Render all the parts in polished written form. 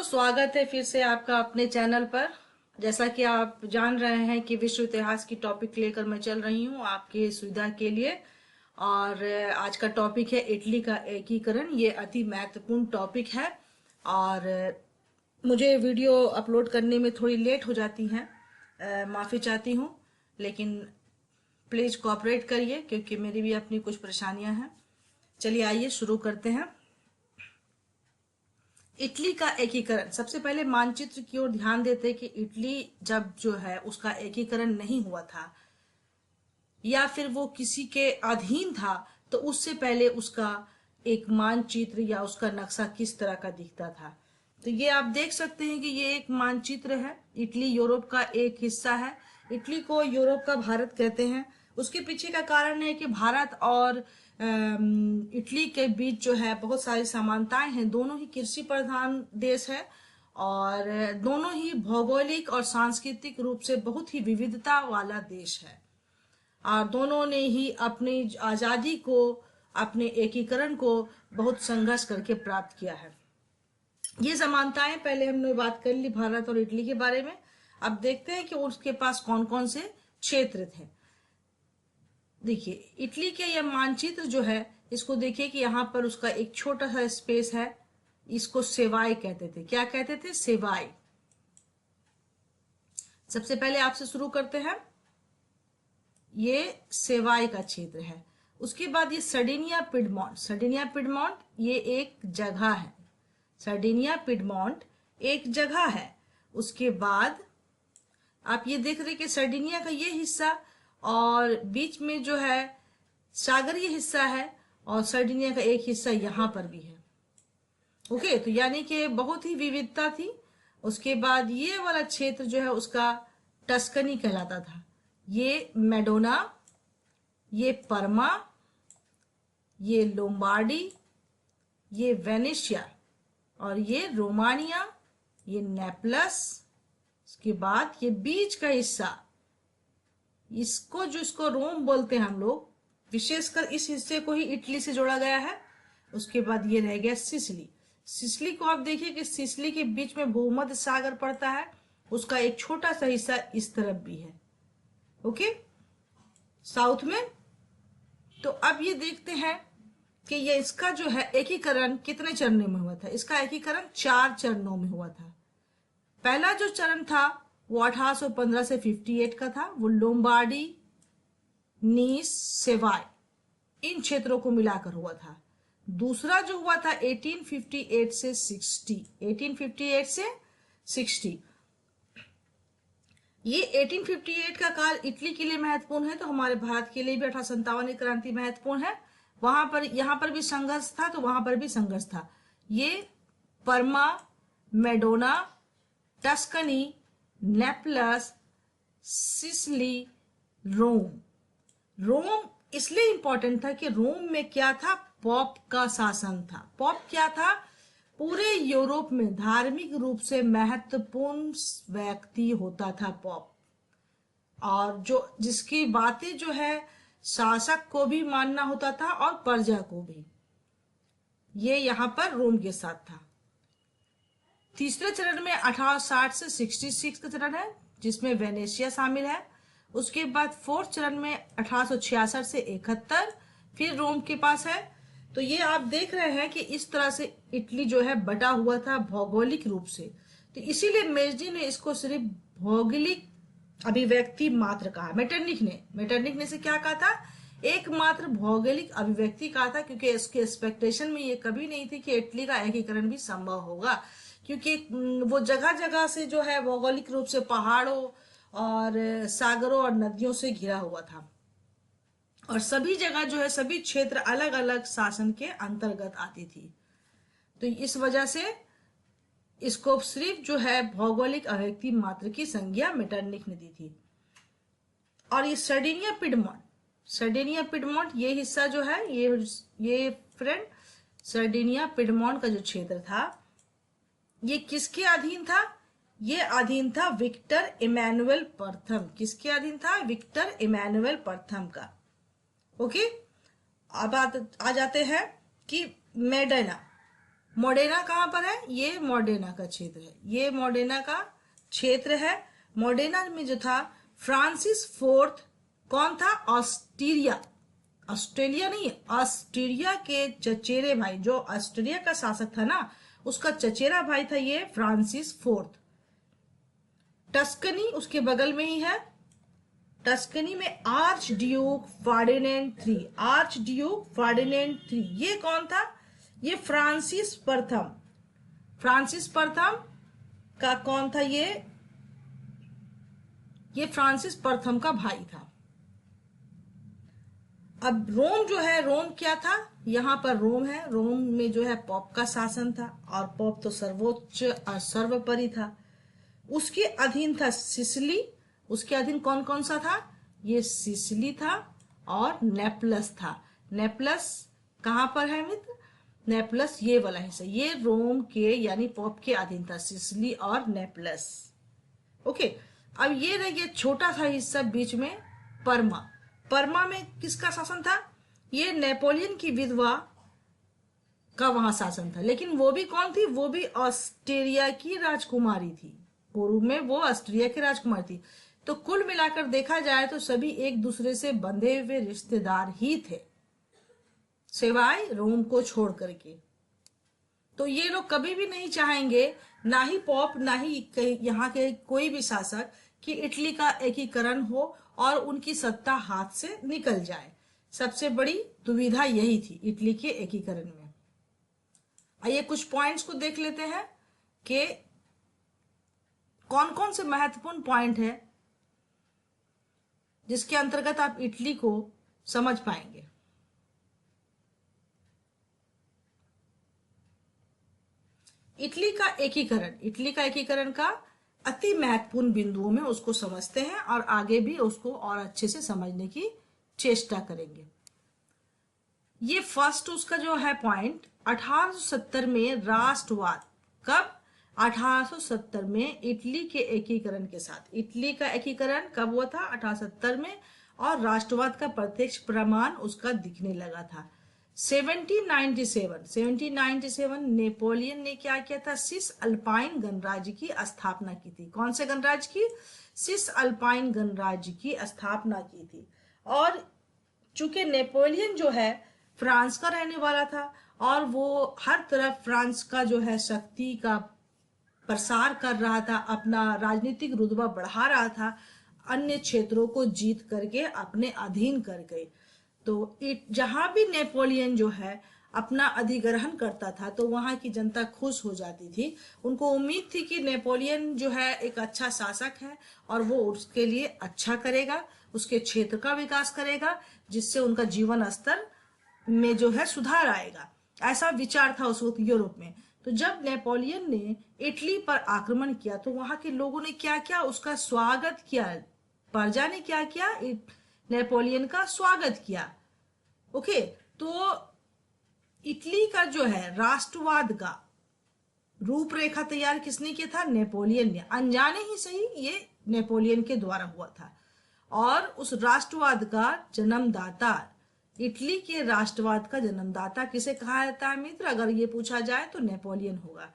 स्वागत है फिर से आपका अपने चैनल पर। जैसा कि आप जान रहे हैं कि विश्व इतिहास की टॉपिक लेकर मैं चल रही हूं आपके सुविधा के लिए। और आज का टॉपिक है इटली का एकीकरण। ये अति महत्वपूर्ण टॉपिक है और मुझे वीडियो अपलोड करने में थोड़ी लेट हो जाती है, माफ़ी चाहती हूँ, लेकिन प्लीज़ कोऑपरेट करिए क्योंकि मेरी भी अपनी कुछ परेशानियां हैं। चलिए आइए शुरू करते हैं। इटली का एकीकरण। सबसे पहले मानचित्र की ओर ध्यान देते कि इटली जब जो है उसका एकीकरण नहीं हुआ था या फिर वो किसी के अधीन था, तो उससे पहले उसका एक मानचित्र या उसका नक्शा किस तरह का दिखता था। तो ये आप देख सकते हैं कि ये एक मानचित्र है। इटली यूरोप का एक हिस्सा है। इटली को यूरोप का भारत कहते हैं। उसके पीछे का कारण है कि भारत और इटली के बीच जो है बहुत सारी समानताएं हैं। दोनों ही कृषि प्रधान देश है और दोनों ही भौगोलिक और सांस्कृतिक रूप से बहुत ही विविधता वाला देश है और दोनों ने ही अपनी आजादी को, अपने एकीकरण को बहुत संघर्ष करके प्राप्त किया है। ये समानताएं पहले हमने बात कर ली भारत और इटली के बारे में। अब देखते हैं कि उसके पास कौन कौन से क्षेत्र थे। देखिए इटली के यह मानचित्र जो है, इसको देखिए कि यहाँ पर उसका एक छोटा सा स्पेस है। इसको सेवाई कहते थे। क्या कहते थे? सेवाई। सबसे पहले आपसे शुरू करते हैं। ये सेवाई का क्षेत्र है। उसके बाद ये सर्डिनिया पिडमॉन्ट। सर्डिनिया पिडमॉन्ट ये एक जगह है। सर्डिनिया पिडमॉन्ट एक जगह है। उसके बाद आप ये देख रहे कि सर्डिनिया का ये हिस्सा और बीच में जो है सागरीय हिस्सा है और सर्डिनिया का एक हिस्सा यहाँ पर भी है। ओके, तो यानी कि बहुत ही विविधता थी। उसके बाद ये वाला क्षेत्र जो है उसका टस्कनी कहलाता था। ये मेडोना, ये परमा, ये लोम्बार्डी, ये वेनेशिया और ये रोमानिया, ये नेपलस। उसके बाद ये बीच का हिस्सा, इसको रोम बोलते हैं हम लोग। विशेषकर इस हिस्से को ही इटली से जोड़ा गया है। उसके बाद ये रह गया सिसिली। सिसिली को आप देखिए कि सिसिली के बीच में भूमध्य सागर पड़ता है। उसका एक छोटा सा हिस्सा इस तरफ भी है, ओके, साउथ में। तो अब ये देखते हैं कि ये इसका जो है एकीकरण कितने चरणों में हुआ था। इसका एकीकरण 4 चरणों में हुआ था। पहला जो चरण था वो 1815 से 58 का था। वो लोम्बार्डी, नीस, सेवाई इन क्षेत्रों को मिलाकर हुआ था। दूसरा जो हुआ था 1858 से 60। 1858 से 60 ये 1858 का काल इटली के लिए महत्वपूर्ण है, तो हमारे भारत के लिए भी 1857 की क्रांति महत्वपूर्ण है। वहां पर, यहाँ पर भी संघर्ष था तो वहां पर भी संघर्ष था। ये परमा, मेडोना, टस्कनी, नेपलस, सिसिली, रोम। रोम इसलिए इंपॉर्टेंट था कि रोम में क्या था? पॉप का शासन था। पॉप क्या था? पूरे यूरोप में धार्मिक रूप से महत्वपूर्ण व्यक्ति होता था पॉप, और जो जिसकी बातें जो है शासक को भी मानना होता था और प्रजा को भी। ये यहाँ पर रोम के साथ था। तीसरे चरण में 1860 से 66 का चरण है जिसमें वेनेशिया शामिल है। उसके बाद फोर्थ चरण में 1866 से 71 फिर रोम के पास है। तो ये आप देख रहे हैं कि इस तरह से इटली जो है बटा हुआ था भौगोलिक रूप से। तो इसीलिए मेजनी ने इसको सिर्फ भौगोलिक अभिव्यक्ति मात्र कहा। मेटरनिक ने से क्या कहा था? एकमात्र भौगोलिक अभिव्यक्ति कहा था, क्योंकि इसके एक्सपेक्टेशन में ये कभी नहीं थी कि इटली का एकीकरण भी संभव होगा, क्योंकि वो जगह जगह से जो है भौगोलिक रूप से पहाड़ों और सागरों और नदियों से घिरा हुआ था और सभी जगह जो है, सभी क्षेत्र अलग अलग शासन के अंतर्गत आती थी। तो इस वजह से इसको सिर्फ जो है भौगोलिक अभिव्यक्ति मात्र की संज्ञा मेटरनिक ने दी थी। और ये सर्डिनिया पिडमॉन्ट ये हिस्सा जो है, ये फ्रेंड सर्डिनिया पिडमॉन्ट का जो क्षेत्र था, ये किसके अधीन था? ये अधीन था विक्टर इमैनुअल प्रथम। किसके अधीन था? विक्टर इमैनुअल प्रथम का। ओके, अब आ जाते हैं कि मोडेना कहाँ पर है? ये मोडेना का क्षेत्र है, ये मोडेना का क्षेत्र है। मोडेना में जो था फ्रांसिस फोर्थ, कौन था? ऑस्ट्रिया, ऑस्ट्रेलिया नहीं, ऑस्ट्रिया के चचेरे भाई, जो ऑस्ट्रिया का शासक था ना, उसका चचेरा भाई था ये फ्रांसिस फोर्थ। टस्कनी उसके बगल में ही है। टस्कनी में arch Duke Ferdinand three, arch Duke Ferdinand three, ये कौन था? ये फ्रांसिस प्रथम, फ्रांसिस प्रथम का कौन था? ये फ्रांसिस प्रथम का भाई था। अब रोम जो है, रोम क्या था? यहाँ पर रोम है, रोम में जो है पॉप का शासन था, और पॉप तो सर्वोच्च और सर्वोपरि था। उसके अधीन था सिसिली, उसके अधीन कौन कौन सा था? ये सिसिली था और नेपलस था। नेपलस कहाँ पर है मित्र? नेपलस ये वाला हिस्सा, ये रोम के यानी पोप के अधीन था, सिसिली और नेपलस। ओके, अब ये रह गया छोटा सा हिस्सा बीच में, परमा। परमा में किसका शासन था? ये नेपोलियन की विधवा का वहां शासन था, लेकिन वो भी कौन थी? वो भी ऑस्ट्रिया की राजकुमारी थी, पूर्व में वो ऑस्ट्रिया की राजकुमारी थी। तो कुल मिलाकर देखा जाए तो सभी एक दूसरे से बंधे हुए रिश्तेदार ही थे, सिवाय रोम को छोड़ करके। तो ये लोग कभी भी नहीं चाहेंगे, ना ही पॉप ना ही यहाँ के कोई भी शासक, कि इटली का एकीकरण हो और उनकी सत्ता हाथ से निकल जाए। सबसे बड़ी दुविधा यही थी इटली के एकीकरण में। आइए कुछ पॉइंट्स को देख लेते हैं कि कौन कौन से महत्वपूर्ण पॉइंट है जिसके अंतर्गत आप इटली को समझ पाएंगे। इटली का एकीकरण, इटली का एकीकरण का अति महत्वपूर्ण बिंदुओं में उसको समझते हैं और आगे भी उसको और अच्छे से समझने की चेष्टा करेंगे। ये फर्स्ट उसका जो है पॉइंट, 1870 में राष्ट्रवाद, कब? 1870 में इटली के एकीकरण के साथ। इटली का एकीकरण कब हुआ था? 1870 में, और राष्ट्रवाद का प्रत्यक्ष प्रमाण उसका दिखने लगा था 1797 नेपोलियन ने क्या किया था? सिस अल्पाइन गणराज्य की स्थापना की थी। कौन से गणराज्य की? सिस अल्पाइन गणराज्य की स्थापना की थी। और चूंकि नेपोलियन जो है फ्रांस का रहने वाला था, और वो हर तरफ फ्रांस का जो है शक्ति का प्रसार कर रहा था, अपना राजनीतिक रुतबा बढ़ा रहा था, अन्य क्षेत्रों को जीत करके अपने अधीन कर गए। तो जहां भी नेपोलियन जो है अपना अधिग्रहण करता था तो वहां की जनता खुश हो जाती थी। उनको उम्मीद थी कि नेपोलियन जो है एक अच्छा शासक है और वो उसके लिए अच्छा करेगा, उसके क्षेत्र का विकास करेगा, जिससे उनका जीवन स्तर में जो है सुधार आएगा। ऐसा विचार था उस वक्त यूरोप में। तो जब नेपोलियन ने इटली पर आक्रमण किया तो वहां के लोगों ने क्या किया? उसका स्वागत किया। प्रजा ने क्या किया? नेपोलियन का स्वागत किया। ओके, तो इटली का जो है राष्ट्रवाद का रूपरेखा तैयार किसने किया था? नेपोलियन ने। अनजाने ही सही ये नेपोलियन के द्वारा हुआ था। और उस राष्ट्रवाद का जन्मदाता, इटली के राष्ट्रवाद का जन्मदाता किसे कहा जाता है मित्र? अगर ये पूछा जाए तो नेपोलियन होगा।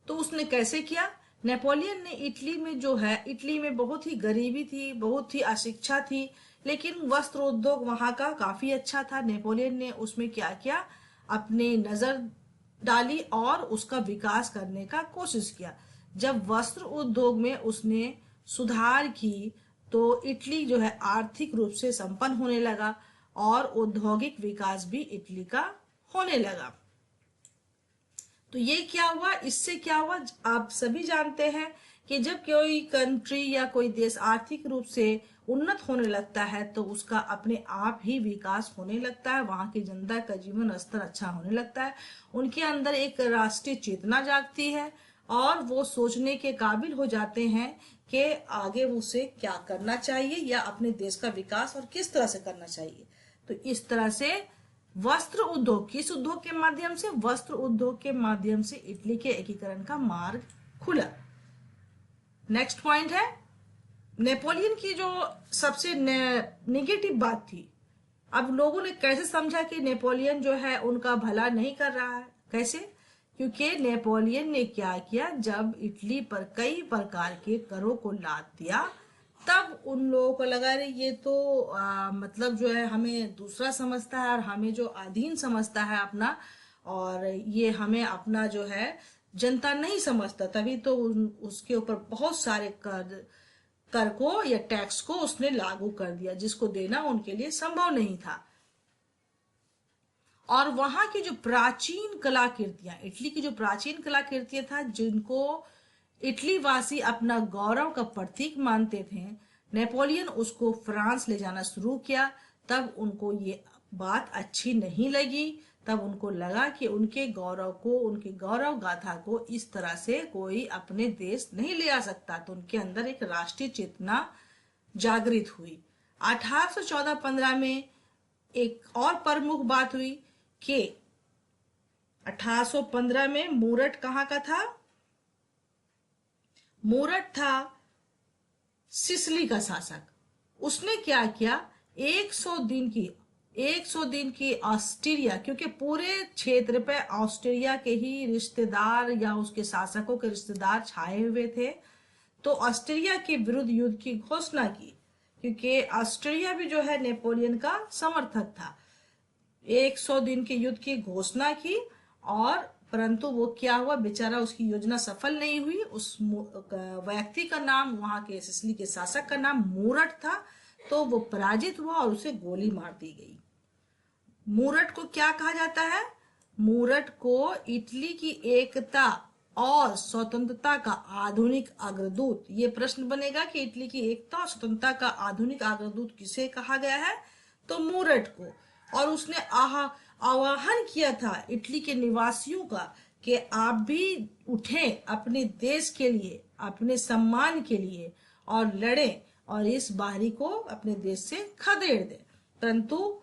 तो उसने कैसे किया? नेपोलियन ने इटली में जो है, इटली में बहुत ही गरीबी थी, बहुत ही अशिक्षा थी, लेकिन वस्त्र उद्योग वहां का काफी अच्छा था। नेपोलियन ने उसमें क्या किया? अपने नजर डाली और उसका विकास करने का कोशिश किया। जब वस्त्र उद्योग में उसने सुधार की तो इटली जो है आर्थिक रूप से संपन्न होने लगा और औद्योगिक विकास भी इटली का होने लगा। तो ये क्या हुआ? इससे क्या हुआ? आप सभी जानते हैं कि जब कोई कंट्री या कोई देश आर्थिक रूप से उन्नत होने लगता है तो उसका अपने आप ही विकास होने लगता है, वहां की जनता का जीवन स्तर अच्छा होने लगता है, उनके अंदर एक राष्ट्रीय चेतना जागती है और वो सोचने के काबिल हो जाते हैं कि आगे उसे क्या करना चाहिए या अपने देश का विकास और किस तरह से करना चाहिए। तो इस तरह से वस्त्र उद्योग, किस उद्योग के माध्यम से? वस्त्र उद्योग के माध्यम से इटली के एकीकरण का मार्ग खुला। नेक्स्ट पॉइंट है नेपोलियन की जो सबसे नेगेटिव बात थी। अब लोगों ने कैसे समझा कि नेपोलियन जो है उनका भला नहीं कर रहा है? कैसे? क्योंकि नेपोलियन ने क्या किया, जब इटली पर कई प्रकार के करों को लाद दिया, तब उन लोगों को लगा रे ये तो मतलब जो है हमें दूसरा समझता है और हमें जो अधीन समझता है अपना, और ये हमें अपना जो है जनता नहीं समझता। तभी तो उसके ऊपर बहुत सारे कर को या टैक्स को उसने लागू कर दिया, जिसको देना उनके लिए संभव नहीं था। और वहां की जो प्राचीन कलाकृतियां, इटली की जो प्राचीन कलाकृतियां था, जिनको इटली वासी अपना गौरव का प्रतीक मानते थे, नेपोलियन उसको फ्रांस ले जाना शुरू किया। तब उनको ये बात अच्छी नहीं लगी। तब उनको लगा कि उनके गौरव को, उनके गौरव गाथा को इस तरह से कोई अपने देश नहीं ले आ सकता। तो उनके अंदर एक राष्ट्रीय चेतना जागृत हुई। 1814-15 में एक और प्रमुख बात हुई कि 1815 में मूरट कहाँ का था? मूरट था सिसिली का शासक। उसने क्या किया, 100 दिन की ऑस्ट्रिया, क्योंकि पूरे क्षेत्र पे ऑस्ट्रिया के ही रिश्तेदार या उसके शासकों के रिश्तेदार छाए हुए थे, तो ऑस्ट्रिया के विरुद्ध युद्ध की घोषणा की, क्योंकि ऑस्ट्रिया भी जो है नेपोलियन का समर्थक था। 100 दिन के युद्ध की घोषणा की, और परंतु वो क्या हुआ, बेचारा उसकी योजना सफल नहीं हुई। उस व्यक्ति का नाम, वहां के सिसिली के शासक का नाम मूरट था, तो वो पराजित हुआ और उसे गोली मार दी गई। मूरट को क्या कहा जाता है? मूरट को इटली की एकता और स्वतंत्रता का आधुनिक अग्रदूत। ये प्रश्न बनेगा कि इटली की एकता और स्वतंत्रता का आधुनिक अग्रदूत किसे कहा गया है? तो मूरट को। और उसने आह्वान किया था इटली के निवासियों का कि आप भी उठें अपने देश के लिए, अपने सम्मान के लिए, और लड़ें और इस बाहरी को अपने देश से खदेड़ दें। परंतु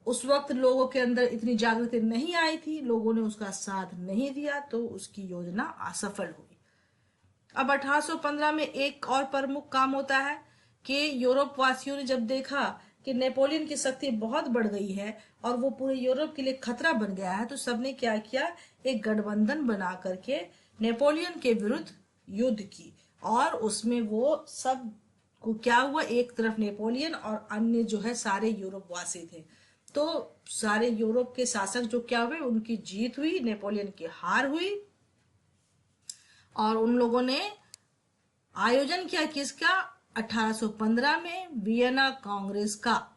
उस वक्त लोगों के अंदर इतनी जागृति नहीं आई थी, लोगों ने उसका साथ नहीं दिया, तो उसकी योजना असफल हुई। अब 1815 में एक और प्रमुख काम होता है कि यूरोप वासियों ने जब देखा कि नेपोलियन की शक्ति बहुत बढ़ गई है और वो पूरे यूरोप के लिए खतरा बन गया है, तो सबने क्या किया, एक गठबंधन बना करके नेपोलियन के विरुद्ध युद्ध की। और उसमें वो सब को क्या हुआ, एक तरफ नेपोलियन और अन्य जो है सारे यूरोप वासी थे। तो सारे यूरोप के शासक जो क्या हुए, उनकी जीत हुई, नेपोलियन की हार हुई। और उन लोगों ने आयोजन किया किसका? 1815 में वियना कांग्रेस का।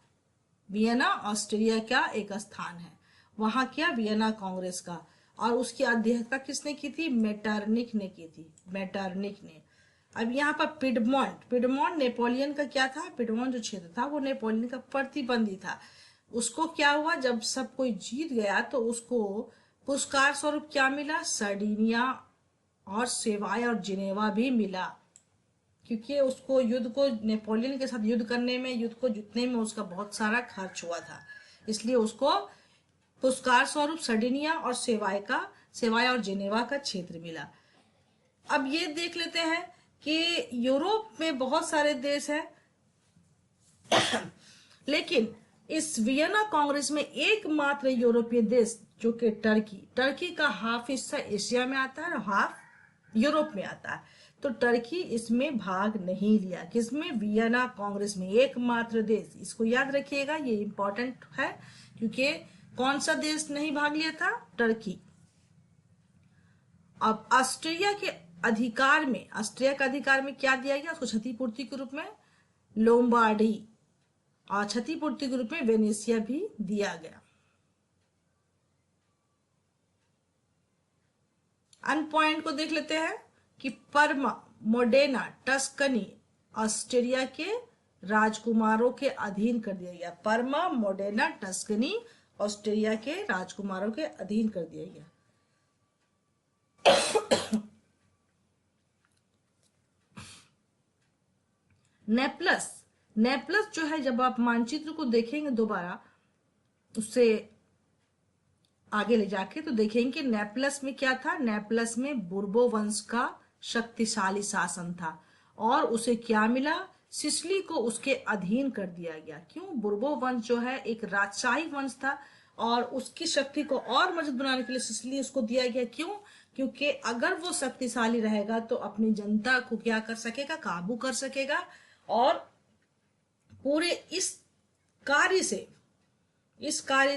वियना ऑस्ट्रिया का एक स्थान है, वहां किया वियना कांग्रेस का। और उसकी अध्यक्षता किसने की थी? मेटरनिख ने की थी, मेटरनिख ने। अब यहाँ पर पिडमोंट नेपोलियन का क्या था? पिडमोंट जो क्षेत्र था वो नेपोलियन का प्रतिबंधी था। उसको क्या हुआ, जब सब कोई जीत गया तो उसको पुरस्कार स्वरूप क्या मिला? सर्डिनिया और सेवाय और जिनेवा भी मिला, क्योंकि उसको युद्ध को, नेपोलियन के साथ युद्ध करने में, युद्ध को जीतने में उसका बहुत सारा खर्च हुआ था, इसलिए उसको पुरस्कार स्वरूप सर्डिनिया और सेवाय और जिनेवा का क्षेत्र मिला। अब ये देख लेते हैं कि यूरोप में बहुत सारे देश हैं, लेकिन इस वियना कांग्रेस में एकमात्र यूरोपीय देश जो कि टर्की का हाफ हिस्सा एशिया में आता है और हाफ यूरोप में आता है, तो टर्की इसमें भाग नहीं लिया। किसमें? वियना कांग्रेस में, एकमात्र देश। इसको याद रखिएगा, ये इंपॉर्टेंट है, क्योंकि कौन सा देश नहीं भाग लिया था? टर्की। अब ऑस्ट्रिया के अधिकार में क्या दिया गया? उसको क्षतिपूर्ति के रूप में लोम्बार्डी और क्षतिपूर्ति के रूप में वेनेशिया भी दिया गया। अन पॉइंट को देख लेते हैं कि पर्मा, मोडेना, टस्कनी ऑस्ट्रिया के राजकुमारों के अधीन कर दिया गया। पर्मा, मोडेना, टस्कनी ऑस्ट्रिया के राजकुमारों के अधीन कर दिया गया। नेपलस जो है, जब आप मानचित्र को देखेंगे दोबारा उससे आगे ले जाके, तो देखेंगे कि नेपलस में क्या था? नेपलस में बुर्बो वंश का शक्तिशाली शासन था, और उसे क्या मिला? सिसिली को उसके अधीन कर दिया गया। क्यों? बुर्बो वंश जो है एक राजशाही वंश था, और उसकी शक्ति को और मजबूत बनाने के लिए सिसिली उसको दिया गया। क्यों? क्योंकि अगर वो शक्तिशाली रहेगा तो अपनी जनता को क्या कर सकेगा, काबू कर सकेगा। और पूरे इस कार्य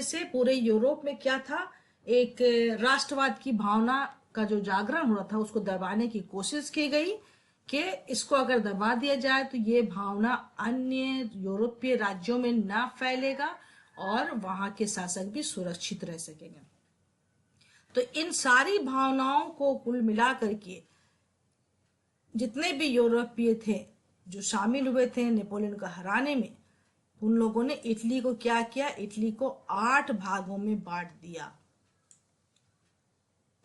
से पूरे यूरोप में क्या था, एक राष्ट्रवाद की भावना का जो जागरण हो रहा था उसको दबाने की कोशिश की गई कि इसको अगर दबा दिया जाए तो ये भावना अन्य यूरोपीय राज्यों में ना फैलेगा और वहां के शासक भी सुरक्षित रह सकेंगे। तो इन सारी भावनाओं को कुल मिलाकर के जितने भी यूरोपीय थे जो शामिल हुए थे नेपोलियन को हराने में, उन लोगों ने इटली को क्या किया, इटली को 8 भागों में बांट दिया।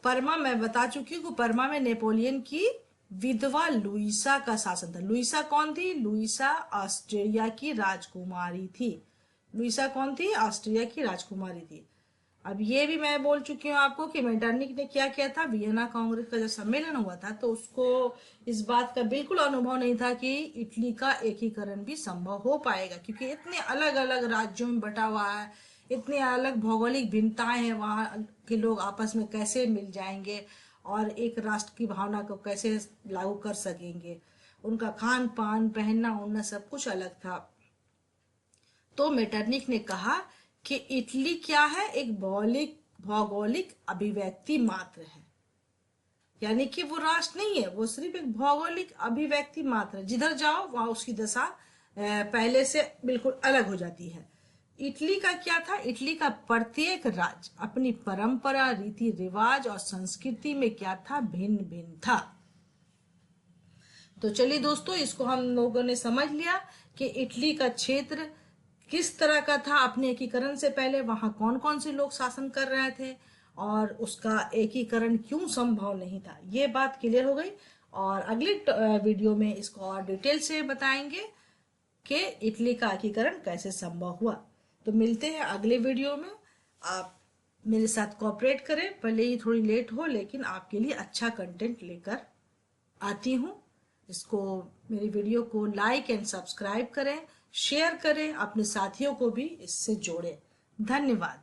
परमा मैं बता चुकी हूँ, परमा में नेपोलियन की विधवा लुइसा का शासन था। लुइसा कौन थी? लुइसा ऑस्ट्रिया की राजकुमारी थी। लुइसा कौन थी? ऑस्ट्रिया की राजकुमारी थी। अब ये भी मैं बोल चुकी हूँ आपको कि मेटरनिक ने क्या किया था, वियना कांग्रेस का जब सम्मेलन हुआ था तो उसको इस बात का बिल्कुल अनुभव नहीं था कि इटली का एकीकरण भी संभव हो पाएगा, क्योंकि इतने अलग अलग राज्यों में बटा हुआ है, इतने अलग भौगोलिक भिन्नताएं हैं, वहां के लोग आपस में कैसे मिल जाएंगे और एक राष्ट्र की भावना को कैसे लागू कर सकेंगे। उनका खान पान, पहनना ओढ़ना सब कुछ अलग था। तो मेटरनिक ने कहा कि इटली क्या है, एक भौगोलिक अभिव्यक्ति मात्र है, यानी कि वो राष्ट्र नहीं है, वो सिर्फ एक भौगोलिक अभिव्यक्ति मात्र है। जिधर जाओ वहां उसकी दशा पहले से बिल्कुल अलग हो जाती है। इटली का क्या था? इटली का प्रत्येक राज्य अपनी परंपरा, रीति रिवाज और संस्कृति में क्या था, भिन्न भिन्न था। तो चलिए दोस्तों, इसको हम लोगों ने समझ लिया कि इटली का क्षेत्र किस तरह का था अपने एकीकरण से पहले, वहां कौन कौन से लोग शासन कर रहे थे और उसका एकीकरण क्यों संभव नहीं था। ये बात क्लियर हो गई। और अगले वीडियो में इसको और डिटेल से बताएंगे कि इटली का एकीकरण कैसे संभव हुआ। तो मिलते हैं अगले वीडियो में। आप मेरे साथ कोऑपरेट करें, भले ही थोड़ी लेट हो लेकिन आपके लिए अच्छा कंटेंट लेकर आती हूँ। इसको, मेरी वीडियो को लाइक एंड सब्सक्राइब करें, शेयर करें, अपने साथियों को भी इससे जोड़ें। धन्यवाद।